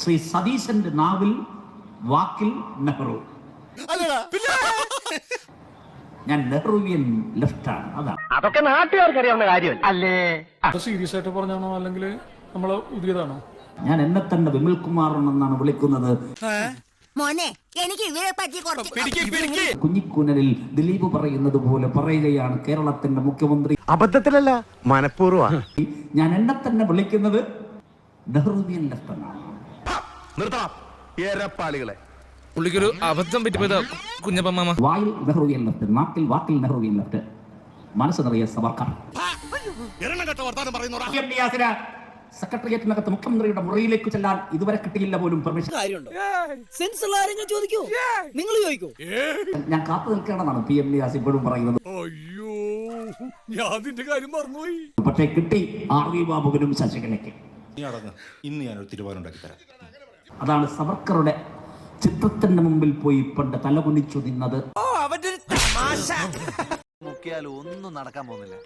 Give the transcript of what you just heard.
ശ്രീ സതീശന്റെ നാവിൽ വാക്കിൽ നെഹ്റു. ഞാൻ നെഹ്റുവിയൻ ലെഫ്റ്റാണ്. അതാണ്. അതൊക്കെ നാട്ടുകാർക്ക് അറിയാവുന്ന കാര്യം അല്ലേ? സീരിയസ് ആയിട്ട് പറഞ്ഞാണോ അല്ലെങ്കിൽ നമ്മളെ പുതിയതാണോ? ഞാൻ എന്നെ തന്നെ വിമൽ കുമാർ എന്നാണ് വിളിക്കുന്നത്. മോനെ എനിക്ക് ഇവരെ പറ്റി കുഞ്ഞിക്കൂനലിൽ ദിലീപ് പറയുന്നത് പോലെ പറയുകയാണ് കേരളത്തിന്റെ മുഖ്യമന്ത്രി. അബദ്ധത്തിലല്ല, മനഃപൂർവ്വ. ഞാൻ എന്നെ തന്നെ വിളിക്കുന്നത് നെഹ്റുവിയൻ ലെഫ്റ്റ് എന്നാണ്. പുള്ളിക്കൊരു അബദ്ധം പറ്റിപ്പോയതാ കുഞ്ഞപ്പമ്മ. വായിൽ നെഹ്റുവിയൻ ലെഫ്റ്റ്, നാക്കിൽ വാക്കിൽ നെഹ്റുവിയൻ ലെഫ്റ്റ്, മനസ്സ് നിറയെ സവർക്കർ. സെക്രട്ടേറിയറ്റിനകത്ത് മുഖ്യമന്ത്രിയുടെ മുറിയിലേക്ക് ചെല്ലാൻ ഇതുവരെ കിട്ടിയില്ല പോലും പെർമിഷൻ. ഞാൻ കാത്തു നിൽക്കണമെന്നാണ് PM നിയാസ് ഇപ്പോഴും പറയുന്നത്. പക്ഷേ കിട്ടി RV ബാബുവിനും ശശികലയ്ക്ക്. ഇന്ന് ഞാനൊരു തീരുമാനം ഉണ്ടാക്കി തരാം. അതാണ് സവർക്കറുടെ ചിത്രത്തിന്റെ മുമ്പിൽ പോയി പണ്ട് തലകുനിച്ചു നിന്നത്. ഒന്നും നടക്കാൻ പോകുന്നില്ല.